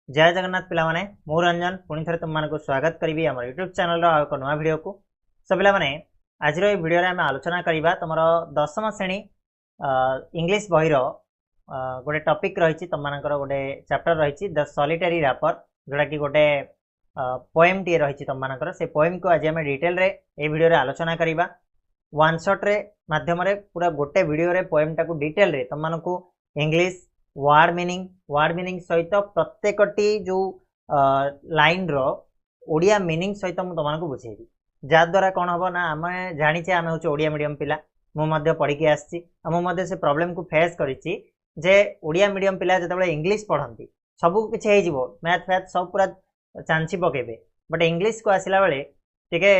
जय जगन्नाथ पिला माने मु रंजन पुणी थे तुम को स्वागत करी आम यूट्यूब चैनल एक नुआ वीडियो को। सब पिला माने आज वीडियो आम आलोचना करवा तुम 10वीं श्रेणी इंग्लिश बहीर गोटे टॉपिक रही तुम गोटे चैप्टर रही द सॉलिटरी रैपर जोटा कि गोटे पोएम टी रही तुम से पोएम को आज आम डिटेल रे ए वीडियो आलोचना करवा वन शॉट रे माध्यम पूरा गोटे वीडियो रे पोएम टाको डिटेल रे तुम इंग्लिश वर्ड मीनिंग सहित प्रत्येकटी जो लाइन रो ओडिया मीनिंग सहित मुझे तुमको बुझेबी जहाद्वारा कौन हम ना आम जाचे आम हूँ ओडिया मीडियम पिला मुझे पढ़ी आसी मुझे से प्रॉब्लम को फेस करी जे ओडिया मीडियम पिला जो इंग्लिश पढ़ती सब किसी हो मैथ फैथ सब पूरा चांची पकेबे बट इंग्लिश को आसला बेले टिके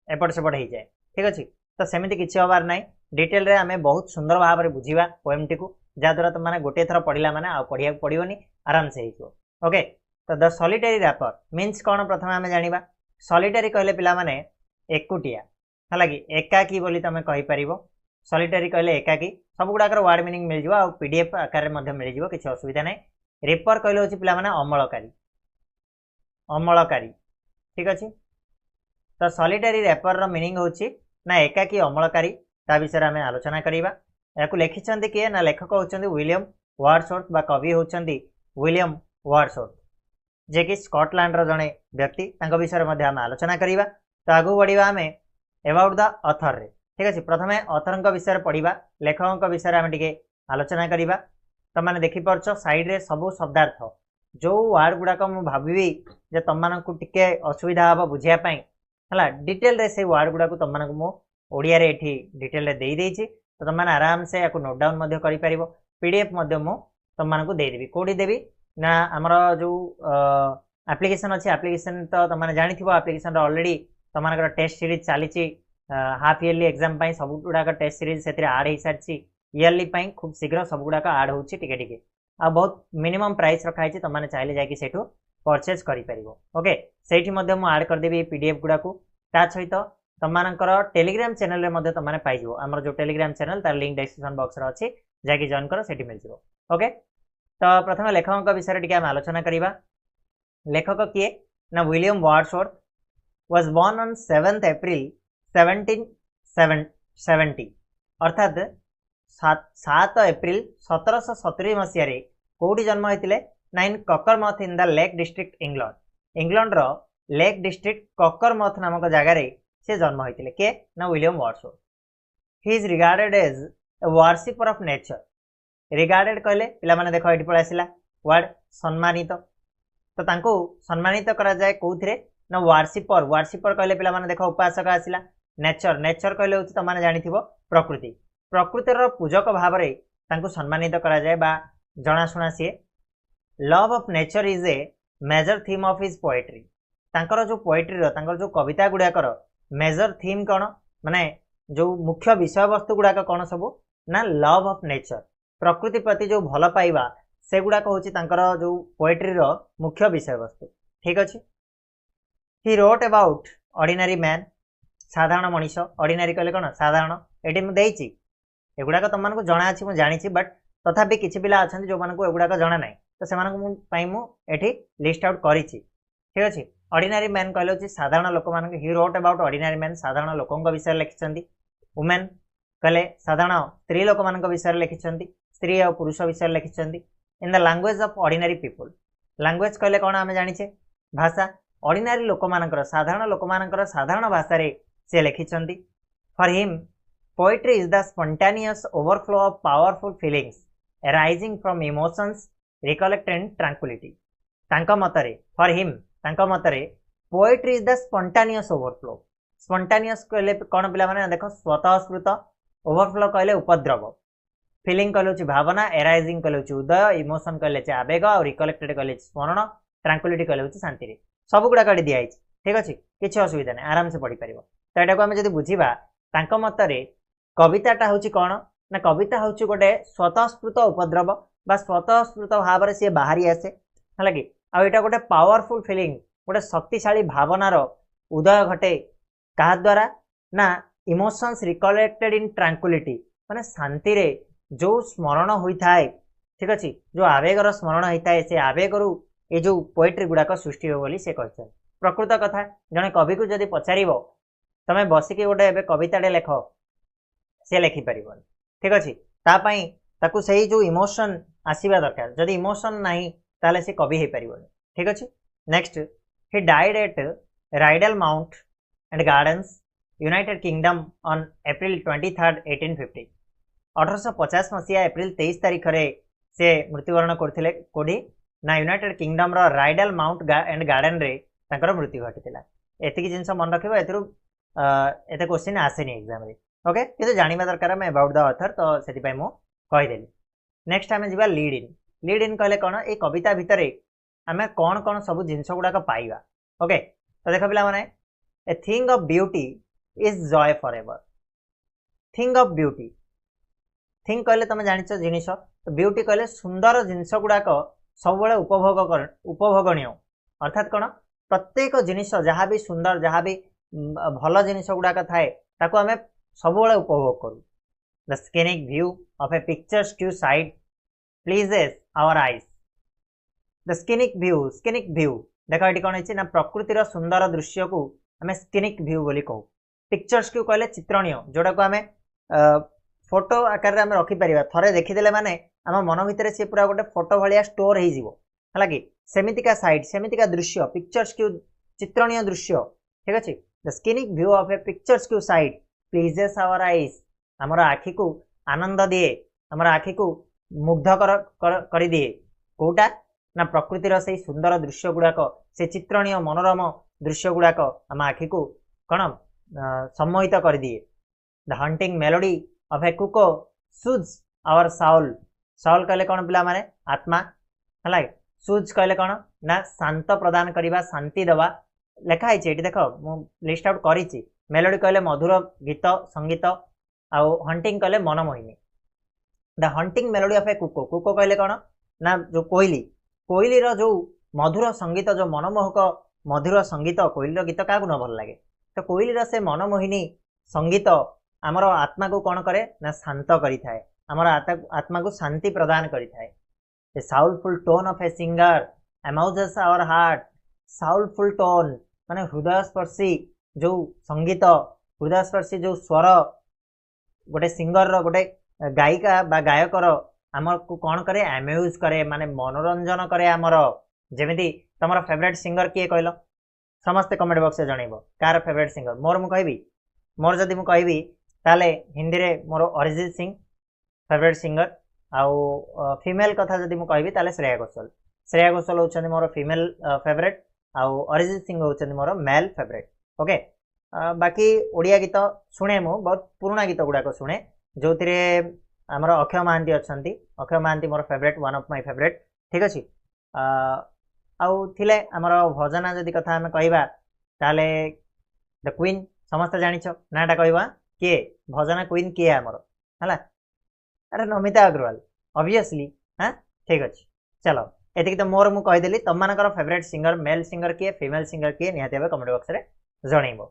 एपट सेपट हो जाए। ठीक अच्छे तो सेमती किसी हबार ना डिटेल रे आम बहुत सुंदर भाव में बुझा पोएम टी को जहाद्वारा तुम मैंने गोटे थर पढ़ला मैंने आ पढ़ा पड़ोनी आराम से हो। ओके तो द सॉलिटरी रैपर मीन्स कौन प्रथम आम जाना सॉलिटरी कहले पिला माने एकुटिया है कि एकाकी बोली तुम कहीपर सॉलिटरी कहले एकाकी सब गुड़ाकर वर्ड मीनिंग मिल जाए पीडीएफ आकार मिल जाए किसी असुविधा ना। रेपर कहले हूँ पिला माने अमलकारी ठीक अच्छे तो सॉलिटरी रैपर रो मीनिंग होची ना एकाकी अमलकारी ता विषय आम आलोचना करवा। या लिखिं किए ना लेखक होती विलियम वर्ड्सवर्थ बा कवि होती विलियम वर्ड्सवर्थ जे कि स्कॉटलैंड रो जड़े व्यक्ति विषय में आम आलोचना करवा। तो आगू बढ़ा आम एबाउट द ऑथर रे ठीक अच्छे प्रथम ऑथर विषय पढ़ा लेखक विषय आम टे आलोचना करवा। तुम मैंने देखिपार साइड रे सब शब्दार्थ जो वार्ड गुड़ाक मुझे भावी जे तुम को टिके असुविधा हम बुझापी है डिटेल रे से वार्ड गुड़ाक तुम को ओडिया रे डिटेल रे दे देछि तो तुम मैंने आराम से या नोट डाउन कर पीडीएफ तुम को देदेवी कौटी देवी ना आमर जो एप्लिकेशन अच्छी एप्लिकेशन तो तुमने जानी एप्लिकेशन ऑलरेडी तुम टेस्ट सीरीज चली हाफ इयरली एग्जाम सब गुड़ाक टेस्ट सीरीज से आड हो सारी इयरली खूब शीघ्र सब गुड़ाक आड हो आ बहुत मिनिमम प्राइस रखाई तुमने चाहिए जाकि परचेज कर। ओके से आड करदेवी पीडीएफ गुड़ाक ता सहित तुमर टेलीग्राम चैनल रे तुमने पाइज आमर जो टेलीग्राम चैनल तार लिंक डिस्क्रिप्शन बॉक्स रे अच्छी जाकि जॉइन कर सेठी मिल जाओ। ओके तो प्रथम लेखक विषय टी आम आलोचना करवा। लेखक किए ना William Wordsworth was born on 7th April 1770 अर्थात 7 एप्रिल 1770 मसीह कौटी जन्म होते ना in Cockermouth in the Lake District England रो लेक डिस्ट्रिक्ट ककरमथ नामक जगार से जन्म होते के ना William Wordsworth. He is regarded as a worshipper of nature regarded कहले पिला माने देखो ये पड़ा आसला वर्ड सम्मानित तो तांको सम्मानित करा जाए कौथिरे ना वर्शिपर कहले पिला माने देखो उपासक आसला नेचर कहले होची तमाने जानिथिबो प्रकृतिर पूजक भाव रे तांको सम्मानित करा जाए बा जणाशुना सी। Love of nature is a major theme of his poetry तांकर जो पोएट्री रो तांकर जो कविता गुड़ाकर मेजर थीम कौन माने जो मुख्य विषय वस्तु गुड़ाक कौन सब ना लव ऑफ नेचर प्रकृति प्रति जो भल पाइबा से गुड़ाक हूँ जो पोएट्री रो मुख्य विषय वस्तु। ठीक अच्छे he wrote about ordinary man साधारण मनीष ऑर्डिनरी कहले कौन साधारण ये मुझे एगुड़ाक तुमको जना अच्छी मुझे जानी बट तथापि किसी पिला अच्छा जो एगुड़ाक जना ना तो से लिस्ट आउट करी। ठीक अच्छे ऑर्डिनरी मैन कहले साधारण लोक मान he wrote about ordinary man साधारण लोकों विषय लिखिं। वुमेन कहले साधारण स्त्री लोक मान विषय लिखिं स्त्री और पुरुष विषय लिखिं। In the language of ordinary people language कहले कौन आम जाने भाषा ऑर्डिनरी लोक मान साधारण लोक मान साधारण भाषा से लिखिं। For him poetry is the spontaneous overflow of powerful feelings arising from emotions recollect and tranquillity तांका मतरे फॉर हिम तांका मतरे poetry is the spontaneous overflow spontaneous कहले कौन पिला माने देखो स्वतःस्फूर्त ओवरफ्लो कहले उपद्रव फीलिंग कहले भावना एराइजिंग कहले उदय इमोशन कहले आवेग और रिकलेक्टेड कहले स्मरण ट्रैंक्विलिटी कहले शांति सब गुड़ाक दिखाई। ठीक अच्छे किसी असुविधा नहीं आराम से पढ़ी पार। तो यहाँ आम जो बुझा तांका मतरे कविताटा हूँ कौन ना कविता हूँ गोटे स्वतःस्फूर्त उपद्रव बा स्वतःस्फूर्त भाव में सी बाहरी आसे है कि आईटा गोटे पावरफुल फीलिंग गोटे शक्तिशाली भावनार उदय घटे क्या द्वारा ना इमोशंस रिकलेक्टेड इन ट्रैंक्विलिटी माने शांति रे जो स्मरण होता है। ठीक अच्छे जो आवेगर स्मरण होता है से आवेगर ये जो पोएट्री गुड़ाक सृष्टि हो बोली से कहते प्रकृत कथा जड़े कवि को जदि पचार तमें बसिकी गोटे कविताटे लेख सी लिखिपर ठीक अच्छे तापाई ताकू से जो इमोशन आसवा दरकार जदि इमोशन नहीं ताले से कवि हो पार ठीक अच्छे next he died eight Rydal Mount and gardens United kingdom on April 23 1850 1850 मसीहा एप्रिल 23 तारीख रे से मृत्युवरण करथिले कोडी ना यूनाइटेड किंगडम रो राइडल माउंट एंड गार्डन रे तांकर मृत्यु घटिला एतिकी जिंस मन रखिबो एथरु एते क्वेश्चन आसेनी एग्जाम रे ओके किंतु जानिबा दरकार मैं अबाउट द ऑथर तो सेति पय मु कहि देली नेक्स्ट आमे जिबा लीड इन कहले कोन ए कविता भितरे आमे कोन कोन सब जिंस गुडा का पाइबा ओके तो देखो पिला माने a thing of beauty is Joy forever thing of beauty thing कहले तुम जानिछ जिनिस तो ब्यूटी कहले सुंदर जिनिस गुड़ाक सब उपभोगनीय अर्थात कौन प्रत्येक जिनिस जहाँ भी सुंदर जहाँ भी भल जिनिस गुड़ाक थाए ताको आमे सब उपभोग करूँ the scenic view of a picturesque site pleases our eyes the scenic view देख ये कौन है ना प्रकृतिर सुंदर दृश्य को आम स्केनिक व्यू बोली कहू पिक्चर्सक्यू कहले चित्रणीय जोटा को आम फोटो आकार में रखिपर थे देखीदे माने आम मन भितर सी पूरा गोटे फोटो भाया स्टोर है कि सेमितिका साइट सेमितिका दृश्य पिक्चर्सक्यू चित्रणीय दृश्य ठीक अच्छे the scenic view of a picturesque site pleases our eyes आमर आखि को आनंद दिए आमर आखि को मुग्ध कर दिए कोटा ना प्रकृतिर से सुंदर दृश्य गुड़ाक से चित्रणीय मनोरम दृश्य गुड़ाक आम आखि को कौन सम्मोहित कर दिए the haunting melody of a कुको सुज आवर साउल कहले कौन पिला माने आत्मा है सुज कहले कौन ना शांत प्रदान करवा शांति दवा लिखाई ये देख मु लिस्ट आउट करी मेलोडी कहले मधुर गीत संगीत आउ हंटिंग कहले मनमोहिनी the haunting melody of a cuckoo कहले कौन ना जो कोइली जो मधुर संगीत जो मनमोहक मधुर संगीत कोइली गीत क्या न भल लगे तो कोइली से मनमोहिनी संगीत आमर आत्मा को कौन करे ना शांत करि थाए आमर आत्मा को शांति प्रदान करि थाए the soulful tone of a singer amuses our heart soulful tone माने हृदयस्पर्शी जो संगीत हृदयस्पर्शी जो स्वर गोटे सिंगर रो गोटे गायिका बा गायकर आमर को कौन करे अम्यूज करे माने मनोरंजन करे आमर जेमिति तमर फेवरेट सिंगर किए कहलो समस्ते कमेंट बॉक्स में जनइबो कार फेवरेट सिंगर मोर मु कहबी मोर जदि मु कहबी ताले हिंदी रे मोर अरिजीत सिंह फेवरेट सिंगर आउ फीमेल कथा जदि मु कहबी ताले श्रेया घोषाल होचंदी मोर फीमेल फेवरेट आउ अरिजीत सिंह होचंदी मोर मेल फेवरेट ओके बाकी ओडिया गीत शुणे मु बहुत पुराना गीत गुड़ाक शुणे जो थिरे आमर अक्षय महांती अच्छी अक्षय महांती मोर favourite one of my favourite ठीक अच्छे आउ थिले आमर भजना जदि कथा आम कहवा ताले द क्वीन समस्त जानिछ नाटा कहवा किए भजना क्वीन किए आमर है अरे नमिता अग्रवाल ऑब्वियसली हाँ ठीक अच्छे चलो ये तो मोर मु कहीदेली तुम मानकर फेवरेट सिंगर मेल सिंगर किए फीमेल सिंगर किए निहाती भाव कमेंट बॉक्स में जनइब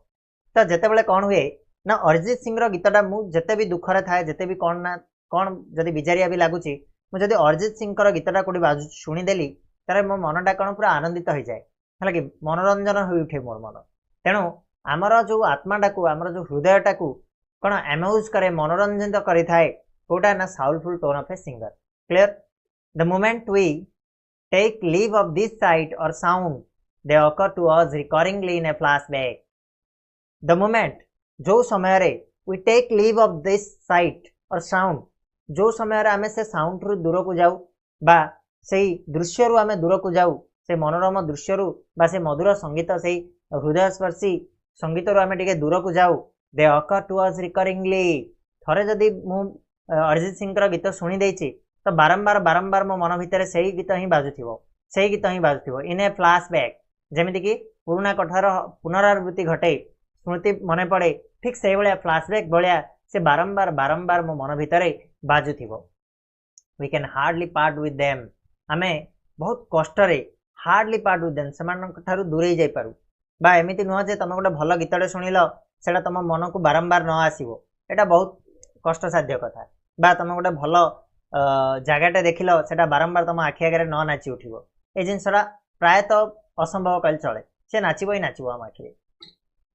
तो जितेबाला कौन हुए ना अरिजीत सिंह गीतटा मुझे भी दुखरे थाए जिते भी कौन ना कौन जदि बिजारिया भी लगुच मुझे अरिजीत सिंह गीतटा कौटी बाजू शुणीदेली तार मो मनटा कौन पूरा आनंदित हो जाए है कि मनोरंजन हो उठे मोर मन तेणु आमर जो आत्माटा को आमर जो हृदयटा को कौन अम्यूज करे मनोरंजित करें कौटा ना soulful tone of a singer clear the moment we take leave of this sight और sound they occur to us recurringly in a flashback the moment जो समय रे we take leave of this sight और sound जो समय रे आमे से साउंड रु दूर को जाऊ बा से दृश्य रु आमे दूर को जाऊ से मनोरम दृश्य रु बा से मधुर संगीत से हृदयस्पर्शी संगीत रु आमे टिके दूर को जाऊ दे ऑकर टू अस रिकरिंगली थरे जदि मु अरिजीत सिंह गीत शुणी देछि तो बारंबार बारंबार मो मन भितर से गीत ही बाजुथिबो इन ए फ्लैशबैक जेमिति कि पुराना कथार पुनरावृत्ति घटे स्मृति मन पड़े ठीक से भाया फ्लैशबैक भाया से बारंबार बारंबार मो मन भितर बाजुथिबो we can hardly part with them आमे बहुत कष्ट हार्डली पार्ट विथ देम से दूरे जाई पारू बा एमिति नुह जे तुम गोटे भल गीतटे शुणिल सेटा तुम मन को बारंबार न आसीबो एटा बहुत कष्टसाध्य कथा बा तुम गोटे भल जगाटे देखिल सेटा बारंबार तुम आखि आगे न नाची उठिबो ए जिनसटा प्रायतः असंभव कहले चले से नाचिबो ही नाचिबो हम आखिरे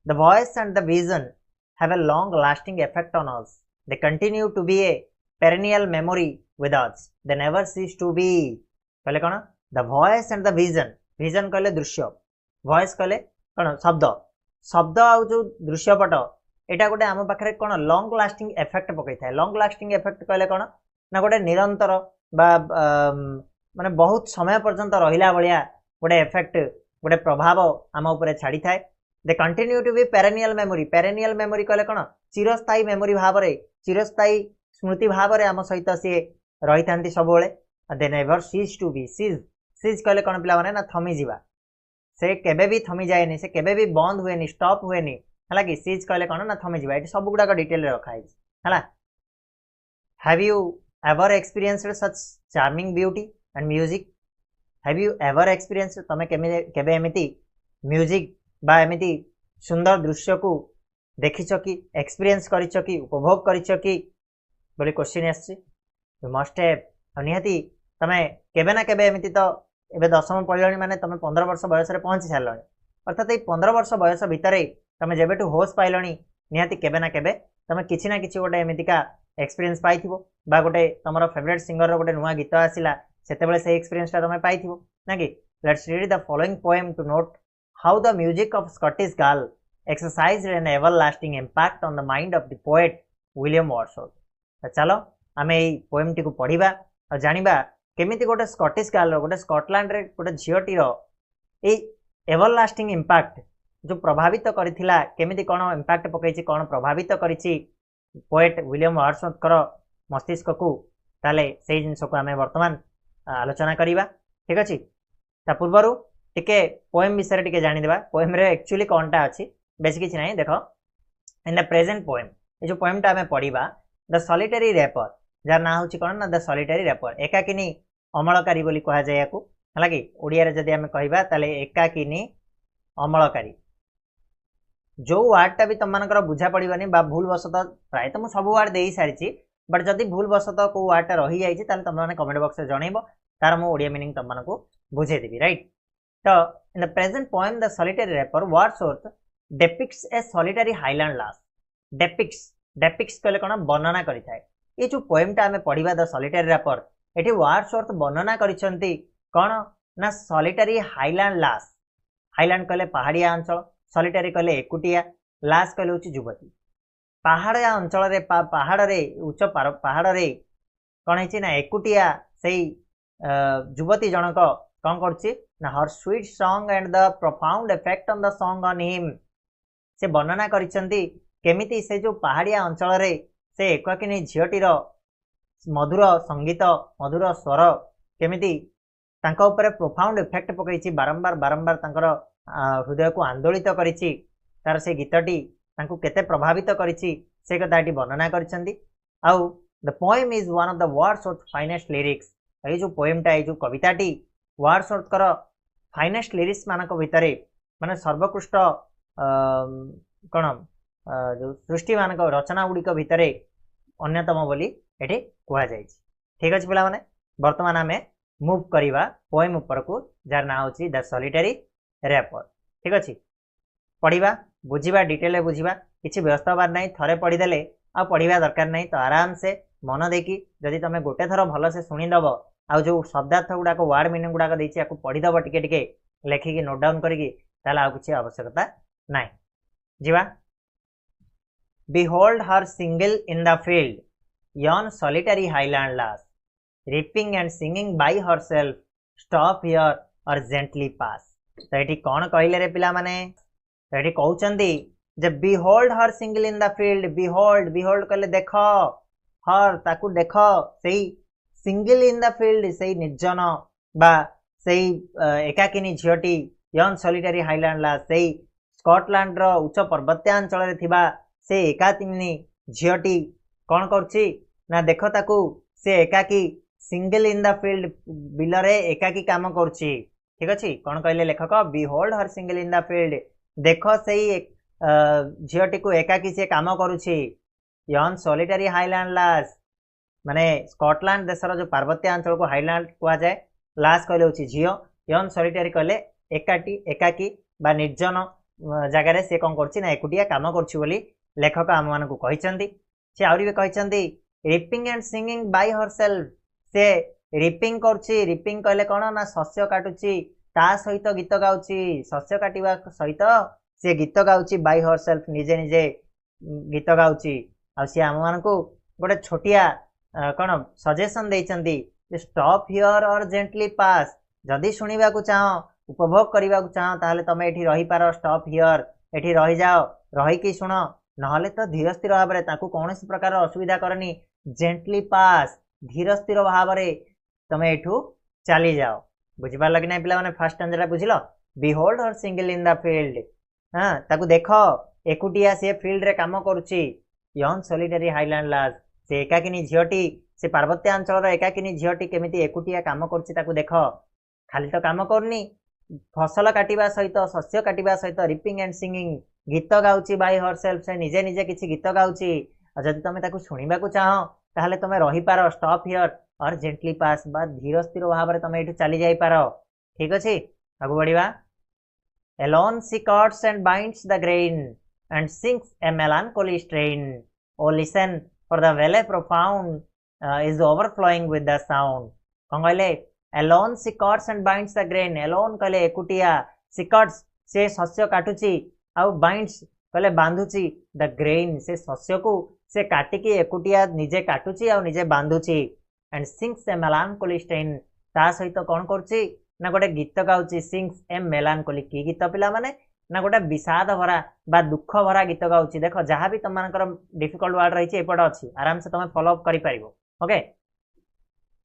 the voice and the vision have a long lasting effect on us they continue to be a perennial memory with us they never cease to be कहले कोन the voice and the vision vision कहले दृश्य voice कहले कोन शब्द शब्द आउ जो दृश्यपट एटा गोटे आम पाखे कौन लंग लास्टिंग इफेक्ट पकई था लंग लास्टिंग इफेक्ट कहले कौन ना गोटे निरंतर बा माने बहुत समय पर्यंत रहिला भलिया गोटे इफेक्ट गोटे प्रभाव आम उपरे छाड़ी थाए they continue to be perennial memory कहले कौन चिरस्थायी मेमोरी भाव रे चिरस्थायी स्मृति भाव रे आम सहित सी रही था सब they never cease to be cease कहले कौन पिला माने ना थमी जीवा से केबे भी थमी जाएनी से केबे भी बंद हुएनी स्टॉप हुएनी है कि सीज कहले कौन ना थमी जीवा ये सब गुड़ाक डिटेल रखा है have you ever experienced such charming beauty and music have you ever experience तमे केबे एमिति म्यूजिक बा एमिति सुंदर दृश्य को देखिछ कि एक्सपीरियंस करिछ कि उपभोग करिछ कि बोली क्वेश्चन आछि यू मस्ट हैव निहाती तमे केबे ना केबे एमिति तो एबे 10वीं पढ़िलणी माने तमे 15 वर्ष बयस रे पहुंची सारलणी अर्थात ए 15 वर्ष बयस भितरे तमे जेबेटू होश पाइलणी निहाती केबे ना केबे तमे किछि ना किछि गोटे एमितिका एक्सपीरियंस पाइथिबो बा गोटे तमरो फेवरेट सिंगर रो गोटे नुवा गीत आसिला सेतेबेले से एक्सपीरियंस ता तमे पाइथिबो ना कि let's read the following poem to note how the music of Scottish girl exercised an everlasting impact on the mind of the poet William Wordsworth चलो आमे एई पोएम टी को पढिबा और जानिबा केमिति गोटे स्कॉटिश गर्ल गोटे स्कॉटलैंड रे गोटे झियोटीर ए एवरलास्टिंग इंपैक्ट जो प्रभावित करिथिला केमिति कोन इंपैक्ट पकैछि कोन प्रभावित करिछि पोएट विलियम वर्ड्सवर्थ मस्तिष्क को ताले से जिनस को आमे वर्तमान आलोचना करिबा ठीक अछि ता पूर्वरु टिके पोएम विषय टिके जानि देबा पोएम रे एक्चुअली कोनटा अछि बेसी किछ नै देखो इन द प्रेजेंट पोएम ए जो पोएम ता आमे पढिबा द सॉलिटरी रैपर जार ना होछि कोन ना द सॉलिटरी रैपर एकाकिनी अमलकारी बोली कहा जाय याकू हला कि ओडिया रे जदी आमे कहिबा ताले एकाकिनी अमलकारी जो वार्ड टा भी तुम मानकर बुझा पड़िबनी बा भूल वसत प्राय तो मु सब वार्ड देई सारिछि बट जदी भूल वसत को वार्ड टा रही जाइछि ताले तुम माने कमेंट बॉक्स रे जणैबो तार मु ओडिया मीनिंग तुम मानको बुझे देबी राइट तो in the present poem the solitary reaper Wordsworth depicts a solitary highland lass depicts कहले कोन वर्णना करि थाए ये जो पोएम टा हमें पढ़िबा द सॉलिटरी रैपर एठी वर्ड्सवर्थ वर्णना करिसंती कोन ना सॉलिटरी हाईलैंड लास हाईलैंड कहले पहाड़िया अंचल सॉलिटरी कहले एकुटिया लास कहले होची युवती पहाड़िया अंचल रे पहाड़ रे उच्च पहाड़ रे कोन हेची ना एकुटिया सेई युवती जनक कोन करछि ना her sweet song and the profound effect on the song on him से वर्णना करिसंती केमिति से जो पहाड़िया अंचल रे से एकाकिनी झियोटीर मधुर संगीत मधुर स्वर केमिति तांका ऊपर प्रोफाउंड इफेक्ट पकईछि बारंबार बारंबार तांकर हृदय को आंदोलित करिछि तार से गीतटी तांको केते प्रभावित करिछि से कथाटी वर्णना करिसंती आउ the poem is one of the Wordsworth finest lyrics ए जो पोएम टा ए जो कविताटी वर्ड्सवर्थ कर फाइनेस्ट लिरिक्स मानक भितरे माने सर्वोत्कृष्ट कोन जो सृष्टि मानक रचना गुड़िक भितरे अन्यतम बोली एठी कुहा जाइछि ठीक अछि पिला माने वर्तमान आमे मूव करिबा पोएम ऊपर को जार ना होछि द सॉलिटरी रैपर ठीक अछि पढिबा बुझिबा डिटेल बुझिबा किछि व्यवस्था बार नै थरे पढि देले आ पढिबा दरकार नै तो आराम से मन देकी जदि तमे गोटे थरो भलो से सुनि दबो आ जो शब्दार्थ गुडा को वर्ड मीनिंग गुडा को दैछि आकु पढि दबो टिके टिके लेखि नोट डाउन करिकि ताला आ किछि आवश्यकता नै जीवा Behold her single in the field, yon solitary highland lass, reaping and singing by herself, stop here or gently pass. तो एठी कौन कहले रे पिला माने तो एठी कहउचंदी जे behold her single in the field, behold कहले देखो her ताकू देखो सेई single in the field सेई निर्जन बा सेई एकाकिनी झियोटी yon solitary highland lass सेई स्कॉटलैंड रो उच्च पर्वत्यांचल रे थिबा से एकाकिनी झियोटी कौन करछि ना देखो ताकू से एकाकी single in the field bill रे एकाकी काम करछि ठीक अछि कौन कहले लेखक behold her single in the field देखो सेई झियोटी को एकाकी से काम करूछि यन सॉलिटरी हाईलैंड लास माने स्कॉटलैंड देशर जो पार्वत्य अंचल को हाईलैंड कुआ जाए लास कहले होछि झियो यन सॉलिटरी कहले एकाटी एकाकी बा निर्जन जगार से कौन कर एकुटिया काम कर लेखक आम मान कहते सी आहरी भी कहते ripping and singing by herself से रिपिंग कर रिपिंग कहले कौन ना शस्य काटुची ता सहित गीत गाउची शस्य काटिबा सहित से गीत गाउची बाय हरसेल्फ निजे निजे गीत गाउची आ सी आम मान गोटे छोटिया कौन सजेशन देइचंदी स्टॉप हियर और जेंटली पास जदि शुणा चाह उपभोग करने को चाह ताहले तमे एठी रही पार स्टॉप हियर एठी रही जाओ रहीकि शुण नहले तो धीर स्थिर भाव में कौन प्रकार असुविधा करनी जेंटली पास धीर स्थिर भाव में तमे एठू चली जाओ बुझिपार लगे ना पिला माने फर्स्ट स्टैंजा बुझिल behold her single in the field हाँ ताकू देख एकुटिया से फील्ड रे काम करुची यन सॉलिटरी हाईलैंड लाज से एकाकिनी झीटी से पार्वत्यांचल एकाकिनी झीटी केमिति एकुटिया काम करुची ताकू देख खाली तो काम करनी फसल काटिबा सहित शस्य काटिबा सहित रिपिंग एंड सिंगिंग गीत गाउची बाय हरसेल्फ से निजे निजे किछि गीत गाउची जदि तमे ताकू शुणिबा को चाहो ताहले तमे रही पार स्टॉप हियर और जेंटली पास बा धीर स्थिर भाव में तमे एठू चली जाई पारो ठीक अछि आगु बढ़िबा alone she cuts and binds the grain and sings a melancholy strain oh listen for the valley profound is overflowing with the sound कौन कहले alone she cuts and binds the grain alone कहले एकुटिया she cuts से शस्य काटुची आउ binds कहले बांधुची the grain से शस्य को से काटिकी एकुटिया निजे काटुची आउ निजे बांधुची and sings a melancholy strain ता सहित कौन करुची ना गोटे गीत गाउची सिंग्स ए मेलानकोली की गीत पिला माने ना गोटे विषाद भरा बा दुख भरा गीत गाउची देखो जहाँ भी तुम मानकर डिफिकल्ट वर्ड रही एपट अच्छी आराम से तुम फॉलो अप करि परिबो ओके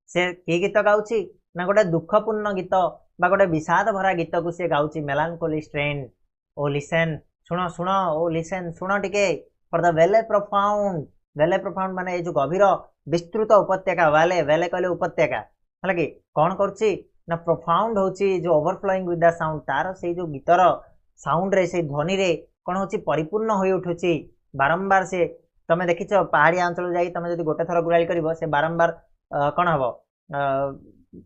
से की गीत गाउची ना गोटे दुखपूर्ण गीत बा गोटे विषाद भरा गीत को से गाउची मेलानकोली स्ट्रेन ओ लिसन सुनो सुनो ओ लिसन सुनो टिके फॉर द वेले प्रोफाउंड माने जो गभीर विस्तृत उपत्यका वाले वेले कहले उपत्यका है कि कौन करुची ना प्रोफाउंड होची जो ओवरफ्लोइंग विथ द साउंड तार से जो गीतर साउंड रे से ध्वनि रे कौन होची परिपूर्ण होई उठुची बारंबार से तमे देखिछ पहाड़ी अंचल जाई तमे जदि गोटे थर गुराली करबो से बारंबार कौन हबो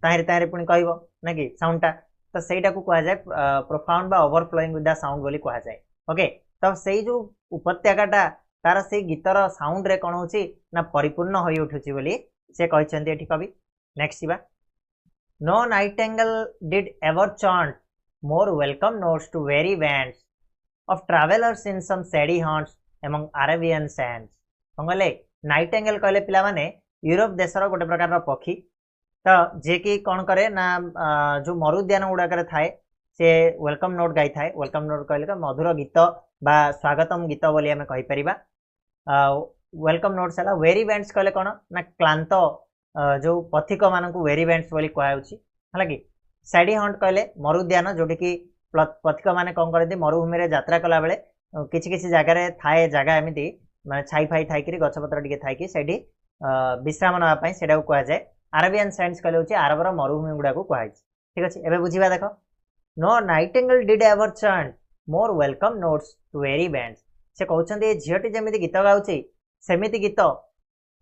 ताहिर ताहिर पुणी कहबो ना कि साउंडटा तो सेटा को कहा जाए प्रोफाउंड बा ओवरफ्लोइंग विथ द साउंड बोली कहा जाए ओके तो सेई जो उपत्यकाटा तार से गीतर साउंड रे कौन होची ना परिपूर्ण होई उठुची बोली से कहछन्ती एठी कवि नेक्स्ट बा No nightingale did ever chant more welcome notes to weary bands of travelers in some shady haunts among Arabian sands. कहले नाइटेंगेल कहले पिला माने यूरोप देशर गोटे प्रकार पक्षी तो जे कि कौन करे ना जो मरुद्यान गुड़ाक थाए से वेलकम नोट गाई थाए वेलकम नोट कहले मधुर गीत बा स्वागतम गीत बोली आमे कहि परिबा वेलकम नोट्स है वेरी बैंड्स कहले कौन ना क्लांत जो पथिक मानक वेरी बैंड्स बोली कहुच्छी है कि सैडी हंट कहले मरुद्यान जोटि कि पथिक मैंने कौन करती मरुभूमि में यात्रा कला बेले किसी किसी जगार थाए जगह एमती मैं छाई फाई थी गछपत्र टे थी से विश्राम नापी से कहुए आरबियन सैंड्स कहले आरबर मरुभूमि गुड़ा को कहुई ठीक अच्छे एवं बुझा देख no nightingale did ever chant more welcome notes to weary bands से कहते झीटी जमी गीत गाँची सेमिति गीत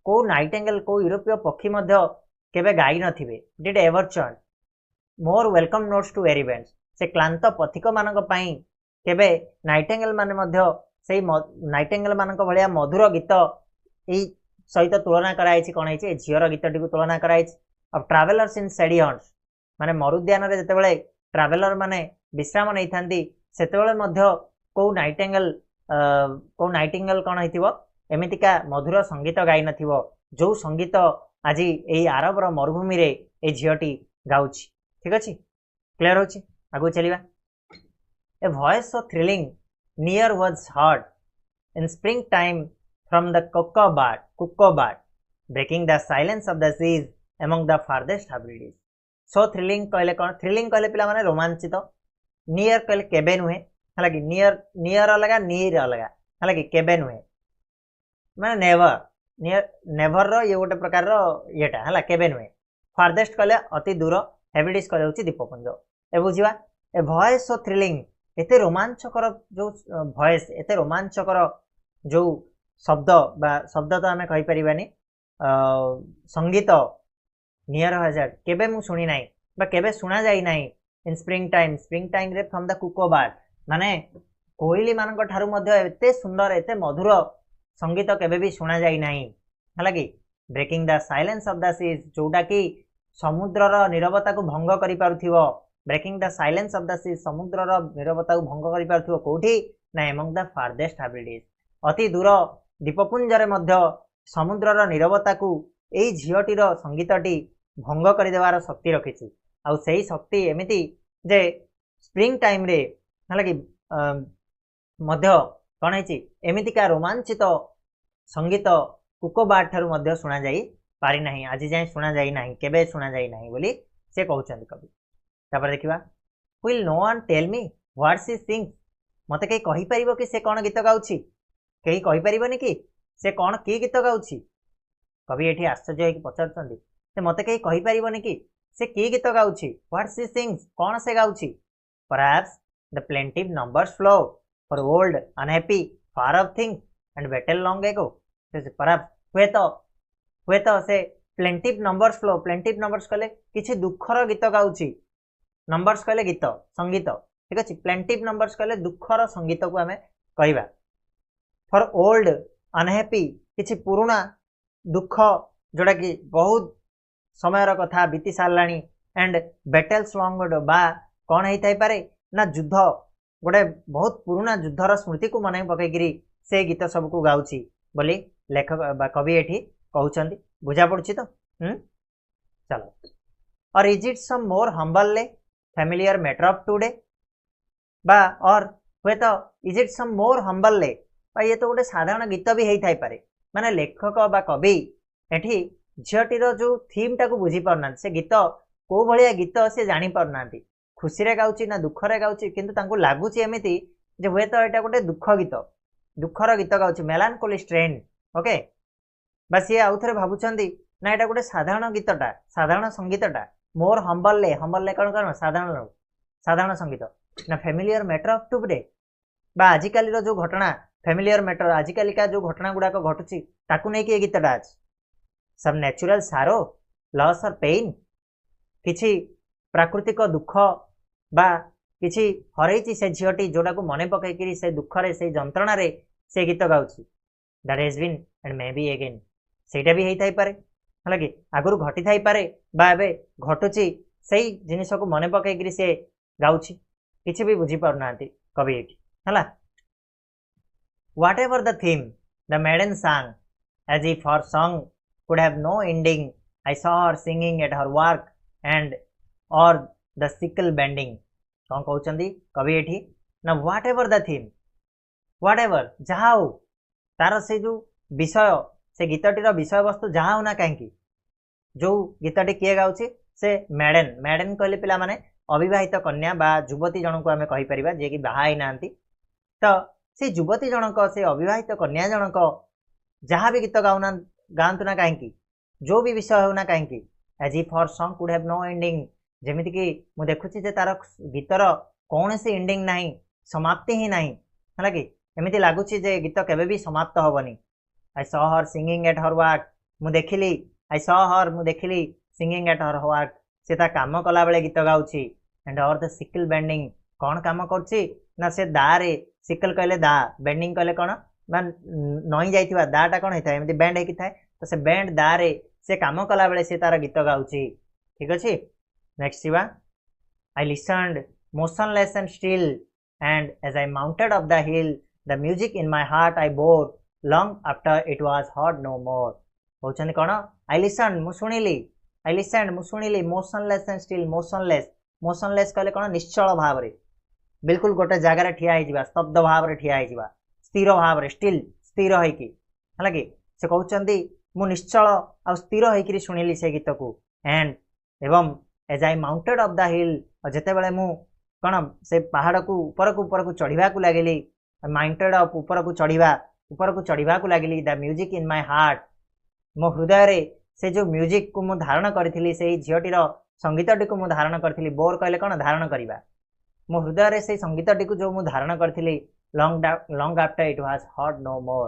को नाइटेंगेल को यूरोपीय पक्षी केबे गाई नथिबे did ever chant more welcome notes to weary bands से क्लांत पथिक मानक पई केबे नाइटेंगेल माने मध्य सेई नाइटेंगेल मानक भलिया मधुर गीत एई सहित तुलना कराई कौन है झीर गीतटी को तुलना कराई अब ट्रावेलर्स इन सैडी हंट्स माने मरुद्यान रे जेतेबेले ट्रावेलर माने विश्राम नहीं थांती सेतेबेले मध्य को नाइटेंगेल कौन होइतिबो एमितिका मधुर संगीत गाई नथिबो जो संगीत आज यही आरबर मरुभूमि रे ए झीटी गाउछि ठीक अच्छे क्लियर होछि आगु चलिबा a voice so thrilling near was heard in spring time from the cuckoo bird breaking the silence of the seas among the farthest Hebrides so thrilling कहले कौन थ्रिलिंग कहले पिला माने रोमांचित नियर कहले केबे नुहे है कि नियर अलग नीर अलग है कि केबे नुहे माने नेवर नियर नेभर रो ये गोटे प्रकार येटा है केबे नुहे फारदेस्ट कहले अति दूर हेबिडिस कहले होची दीपपुंज ए बुझिबा ए वॉइस सो थ्रिलिंग एते रोमांचकर जो वॉइस एते रोमांचकर जो शब्द बा शब्द तो आमे कहि परिबानी संगीत नियर हजार केबे मु सुनी नाही बा केबे सुना जाई नाही इन स्प्रिंग टाइम रे फ्रॉम द कुको बर्ड माने कोइली मानक ठारू मध्ये एते सुंदर एते मधुर संगीत केबे भी सुना जाई नाही हला कि breaking the silence of the seas जोटा कि समुद्रर नीरवता को भंग करि पारुथिवो breaking the silence of the seas समुद्रर नीरवता को भंग करि पारुथिवो कोठी ना एमंग द फारदेस्ट हाबिलिटीज अति दूर दीपपुंजरे मध्य समुद्रर नीरवता को एई झियोटीर संगीतटी भंग करि देवार शक्ति रखिछि आ सेही शक्ति एमिति जे स्प्रिंग टाइम रे हला कि मध्य कौन है एमितिका रोमांचित संगीत कुको बार्ड ठारू मध्य सुना जाई पारि नाही आज जाए सुना जाई नाही केबे सुना जाई नाही बोली से कहउछन कवि तापर देखिबा will no one tell me what she sings मते कई कहि परिबो कि से कोन गीत गाउछि कई कहि परिबोनी कि से कोन की गीत गाउछि कवि एठी आश्चर्य होई पचारछन्ती से मते कई कहि परिबोनी कि से की गीत गाउछि व्हाट शी सिंग्स कोन से गाउछि perhaps the plaintive numbers flow for old, unhappy, far off things and battle long ago. Perhaps हुए तो से plaintive numbers flow plaintive numbers कहले किछि दुखर गीत गाउछि numbers कहले गीत संगीत ठीक अछि plaintive numbers कहले दुखर संगीत को हमें कहबा for old unhappy किछि पुराना दुख जोड़ा कि बहुत समयर कथा बीती सारलाणी and battles long ago बा कोन हेइ थाइ पारे ना युद्ध गोटे बहुत पुराना युद्धर स्मृति को मन पकईकरी से गीत सब को गाउछि बोली लेखक कवि एठी कहउछन्ती बुझा पड़छि तो चलो or is it some more humble familiar matter of today बा और हुए तो is it some more humble ये तो गोटे साधारण गीत भी हेइ थाइ पारे माने लेखक बा कवि एठी झियटीर जो थीम टाको बुझी पारना से गीत को भलिया गीत से जानि पारना खुशी रे गाउछि ना दुख रे गाउछि किंतु तांको लागुछि एमिति जे हुए तो एटा गोटे दुख गीत दुखर गीत गाउछि मेलानकोली स्ट्रेन ओके बस ये आउथरे भाबुछन्ती ना एटा गोटे साधारण गीतटा साधारण संगीतटा मोर हम्बल ले कोन कोन साधारण संगीत ना फैमिलियर मैटर ऑफ टुडे बा आजिकाली रो जो घटना फैमिलियर मैटर आजिकाली का जो घटना गुडा को घटुछि ताकू नै कि गीतटा अछि सब नेचुरल सारो लॉस और पेन किछि प्राकृतिक दुख बा किछि हरैछि से झियोटी जोड़ा को मने पकईकरी से दुख रे से जंत्रणा रे से गीत गाउछि that has been and may be again सेटा भी हेइ थाइ पारे हला कि आगुरु घटी थाइ पारे बा एबे घटुछि सेही जिनिस को मने पकईकरी से गाउछि किछि भी बुझी पारनांती कवि एठी हला whatever the theme the maiden sang as if her song could have no ending I saw her singing at her work and or the sickle bending कौन कहउछन्ती कवि एठी ना व्हाटएवर द थीम व्हाटएवर जहा हो तार से जो विषय से गीतटीर विषय वस्तु जहा हो ना काहेकि जो गीतटी किए गाउछि से मेडन कहले पिला माने अविवाहित कन्या बा युवती जनक को हमें कहि परिबा जे कि बाहाई नांती तो से युवती जनक से अविवाहित कन्या जनक जहा भी गीत गाउंतु ना काहेकि जो भी विषय हो ना काहेकि as if her song could have no ending जेमिति कि मु देखुछि जे तार गीतर कौन से एंडिंग नाही समाप्ति ही नाही हला कि एमिति लागुछि जे गीत केबे भी समाप्त होबनी I saw her singing at her work मु देखिली आई सॉ हर मु देखिली सिंगिंग एट हर वर्क से ता काम कला बेले गीत गाउछि एंड और द सिकल बेंडिंग कौन काम करछि ना से दा रे सिकल कहले दा बेंडिंग कहले कोन मान नई जाइथिबा दाटा कोन हेता एमिति बेंड हेकि थाए तो से बेंड दा रे से काम कला बेले से तार गीत गाउछि ठीक अछि नेक्स्ट सिवा I listened motionless and still and as I mounted up the hill the music in my heart I bore long after it was heard no more कहउछन cone I listened मु सुनिली I listened मु सुनिली motionless and still motionless कहले कोन निश्चल भाव रे बिल्कुल गोटे जगह रे ठिया हिजिबा स्तब्ध भाव रे ठिया हिजिबा स्थिर भाव रे स्टिल स्थिर होई कि हला कि से कहउछन्ती मु निश्चल आ स्थिर होई कि सुनिली से गीत को एंड एवं as I mounted of the hill और जेते बेले मु कोन से पहाड़ को ऊपर को चढ़ीबा को लागली माउंटेड ऑफ ऊपर को चढ़ीबा को लागली the music in my heart मो हृदय रे से जो म्यूजिक को मु धारण करथिली से झियोटीर संगीतटी को मु धारण करथिली बोर कहले कोन धारण करिबा मो हृदय रे से संगीतटी को जो मु धारण करथिली long after it was heard no more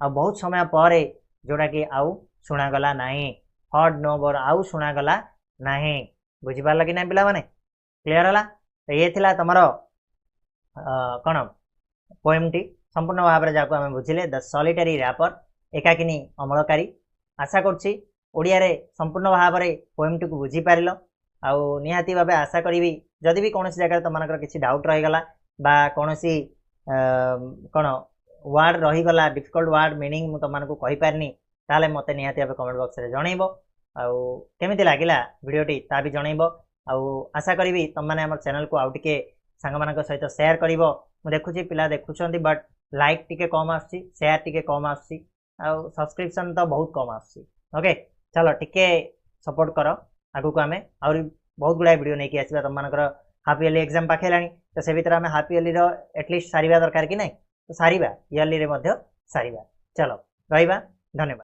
आ बहुत समय परे जोड़ा कि आउ सुना गला नाही हर्ड नो मोर आउ सुना गला नाही बुझी पारला कि ना पिला माने क्लियर हला तो ये थिला तमरो कौन पोएम टी संपूर्ण भाव में जहाँ आम बुझिले द सॉलिटरी रैपर एकाकिनी अमलकारी। आशा करुच्ची ओडिया रे संपूर्ण भाव में पोएम टी को बुझी पारिल आउ निहाती भाव आशा करी जदि भी कौन जगह तुम किसी डाउट रहीगला बा कौन कौन वार्ड रहीगला डिफिकल्ट वार्ड मीनिंग मुझे तुमको कहीपारनी ताले मते निहाती भाव कमेंट बॉक्स रे जनइबो आउ केमिति लागिला वीडियोटी ता भी जनइबो आउ आशा करी तुम मैंने आम चैनल को आउ टिके सांग मान सहित शेयर करिवो। मु देखुची पिला देखुछंती बट लाइक टिके कम आसी शेयर टिके कम आसी आउ सब्सक्रिप्शन तो बहुत कम आसी। ओके चलो टिके सपोर्ट कर आगु को आमे आउरी बहुत गुड़ा वीडियो नहीं कि आसबा तुम मानकर हाफ इयरली एग्जाम पाखे लानी तो से भीतर आमे हाफ इयरली रो एटलिस्ट सारिबा दरकार कि नहीं तो सारिबा इयरली रे मध्य सारिबा। चलो रहिबा धन्यवाद।